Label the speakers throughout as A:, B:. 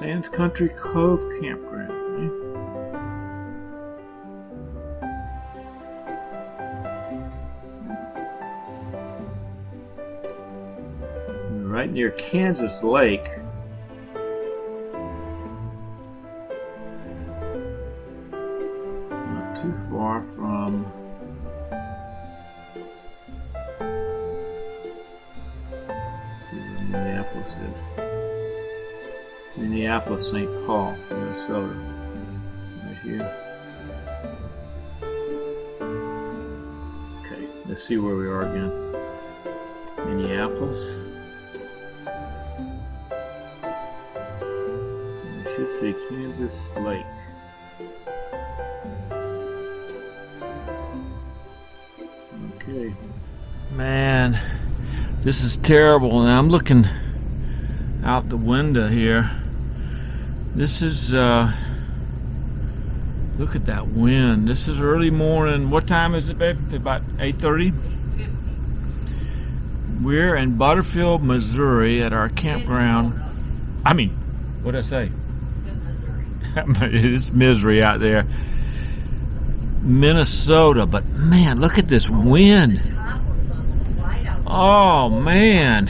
A: Sands Country Cove Campground. We're right near Kansas Lake. Not too far from Minneapolis is. Minneapolis, St. Paul, Minnesota. Right here. Okay, let's see where we are again. Minneapolis. And I should say Kansas Lake. Okay. Man, this is terrible, and I'm looking out the window here. This is look at that wind. This is early morning. What time is it, babe? About 8:30? We're in Butterfield, Missouri at our campground. I mean, what did I say? It's misery out there. Minnesota, but man, look at this wind. Oh man.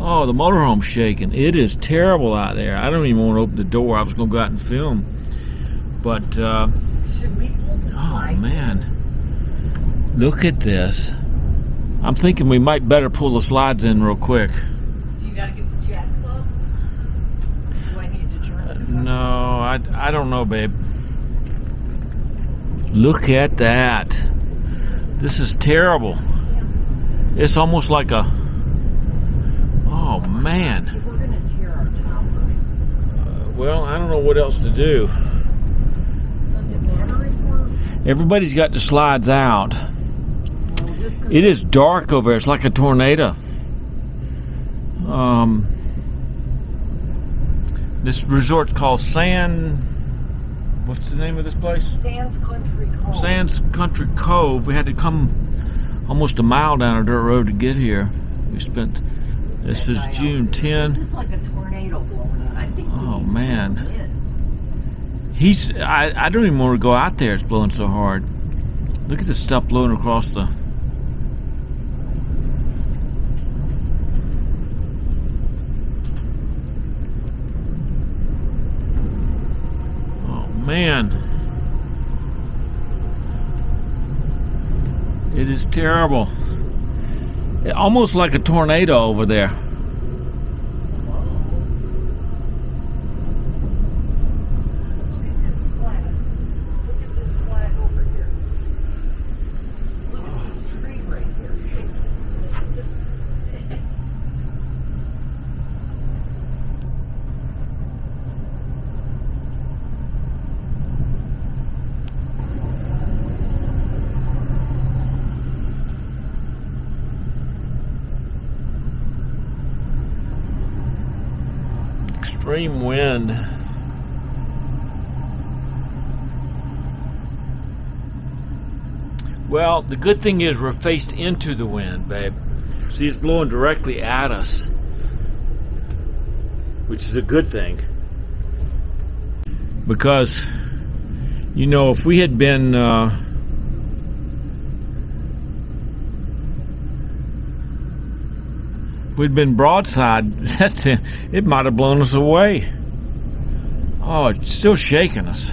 A: Oh, the motorhome's shaking. It is terrible out there. I don't even want to open the door. I was going to go out and film. But,
B: should we pull the slide?
A: Oh, man. Look at this. I'm thinking we might better pull the slides in real quick.
B: So you got to get the jacks off? Do I need to turn it?
A: No, I don't know, babe. Look at that. This is terrible. It's almost like a... Oh, man.
B: We're going to tear our toppers.
A: Well, I don't know what else to do.
B: Does it matter if we're...
A: Everybody's got the slides out. It is dark over there. It's like a tornado. This resort's called what's the name of this place?
B: Sands Country Cove.
A: Sands Country Cove. We had to come almost a mile down a dirt road to get here. We spent... This is June 10.
B: This is like a tornado blowing in. I think
A: Oh, man. I don't even want to go out there. It's blowing so hard. Look at this stuff blowing across the... Oh, man. It is terrible. Almost like a tornado over there.
B: Look at this flag. Look at this flag over here. Look at this tree right here. This
A: extreme wind. Well, the good thing is we're faced into the wind, babe. See, it's blowing directly at us, which is a good thing. Because, you know, if we had been we'd been broadside, it might have blown us away. Oh, it's still shaking us.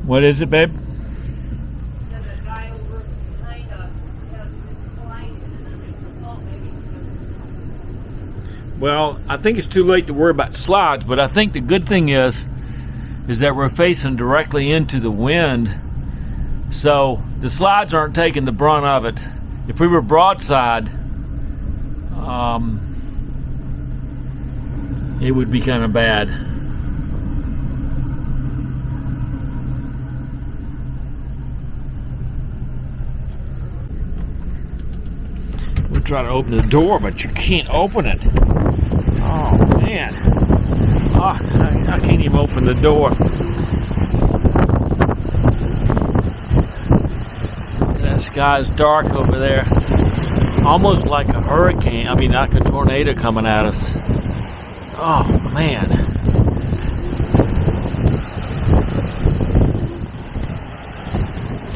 A: What is it, babe?
B: says a guy over behind us has this slide in it. Oh, maybe.
A: Well, I think it's too late to worry about slides, but I think the good thing is that we're facing directly into the wind, so the slides aren't taking the brunt of it. If we were broadside, it would be kind of bad. try to open the door, but you can't open it. Oh man. Oh, I can't even open the door. That sky's dark over there. Almost like a hurricane. I mean, like a tornado coming at us. Oh man.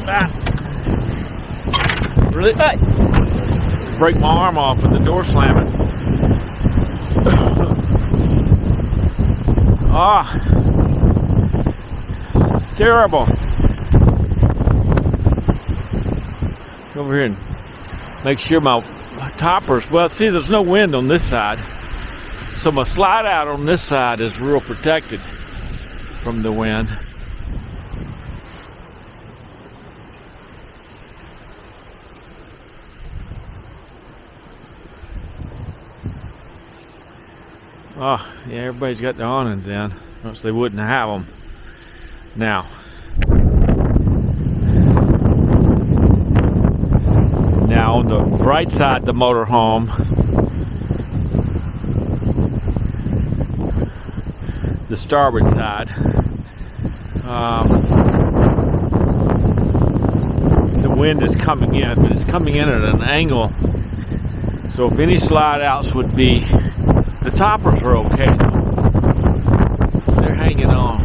A: Ah. Really? Hey. Break my arm off with the door slamming. Ah, it's terrible. Over here and make sure my toppers. Well, see, there's no wind on this side, so my slide out on this side is real protected from the wind. Oh, yeah, everybody's got their awnings in, or else they wouldn't have them. Now, on the right side of the motorhome, the starboard side, the wind is coming in, but it's coming in at an angle. So if any slide outs would be, the toppers are okay. They're hanging on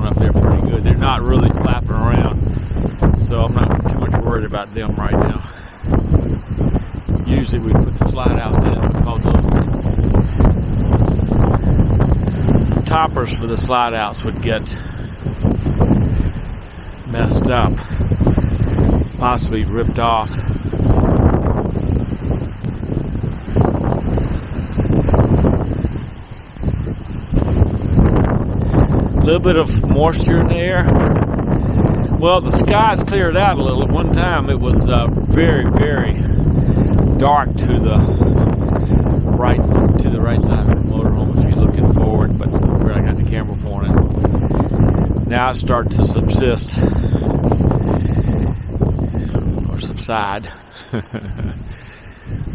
A: up there pretty good. They're not really flapping around, so I'm not too much worried about them right now. Usually we put the slide outs in because the toppers for the slide outs would get messed up, possibly ripped off. A little bit of moisture in the air. Well, the skies cleared out a little. At one time it was very, very dark to the right side of the motorhome if you're looking forward, but where I got the camera pointed. Now it starts to subsist or subside.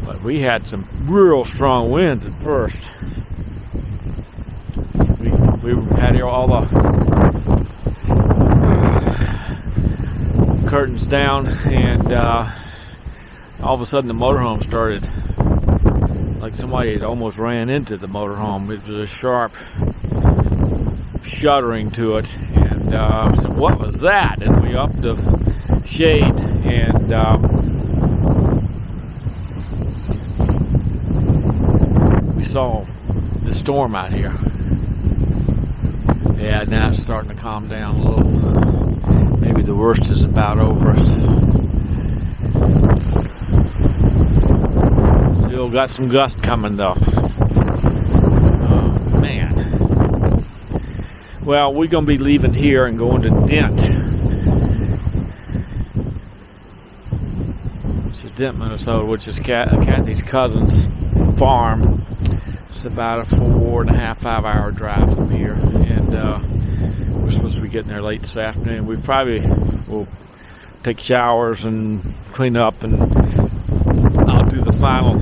A: But we had some real strong winds at first. We had all the curtains down, and all of a sudden the motorhome started, like somebody had almost ran into the motorhome. It was a sharp shuddering to it, and I said, what was that? And we upped the shade, and we saw the storm out here. Yeah, now it's starting to calm down a little. Maybe the worst is about over us. Still got some gust coming though. Oh man. Well, we're going to be leaving here and going to Dent. It's a Dent, Minnesota, which is Kathy's cousin's farm. It's about a 4.5-5 hour drive from here, and we're supposed to be getting there late this afternoon. We probably will take showers and clean up, and I'll do the final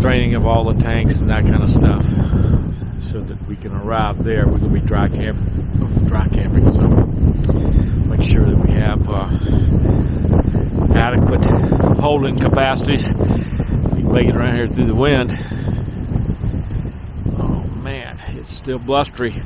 A: draining of all the tanks and that kind of stuff, so that we can arrive there. We're going to be dry camping, so make sure that we have adequate holding capacities. Make it around here through the wind. Oh man, it's still blustery.